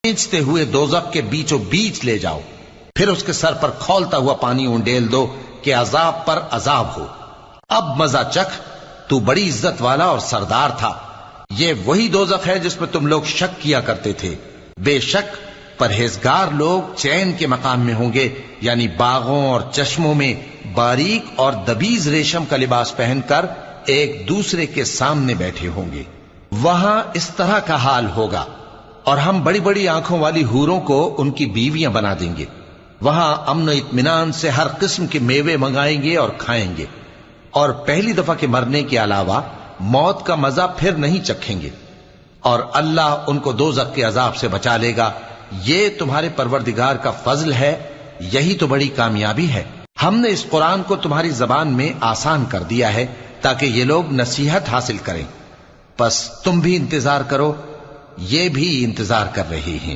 کھینچتے ہوئے دوزخ کے بیچوں بیچ لے جاؤ، پھر اس کے سر پر کھولتا ہوا پانی انڈیل دو کہ عذاب پر عذاب ہو۔ اب مزہ چکھ، تو بڑی عزت والا اور سردار تھا۔ یہ وہی دوزخ ہے جس میں تم لوگ شک کیا کرتے تھے۔ بے شک پرہیزگار لوگ چین کے مقام میں ہوں گے، یعنی باغوں اور چشموں میں باریک اور دبیز ریشم کا لباس پہن کر ایک دوسرے کے سامنے بیٹھے ہوں گے۔ وہاں اس طرح کا حال ہوگا، اور ہم بڑی بڑی آنکھوں والی حوروں کو ان کی بیویاں بنا دیں گے۔ وہاں امن و اطمینان سے ہر قسم کے میوے منگائیں گے اور کھائیں گے، اور پہلی دفعہ کے مرنے کے علاوہ موت کا مزہ پھر نہیں چکھیں گے، اور اللہ ان کو دوزخ کے عذاب سے بچا لے گا۔ یہ تمہارے پروردگار کا فضل ہے، یہی تو بڑی کامیابی ہے۔ ہم نے اس قرآن کو تمہاری زبان میں آسان کر دیا ہے تاکہ یہ لوگ نصیحت حاصل کریں، پس تم بھی انتظار کرو، یہ بھی انتظار کر رہے ہیں۔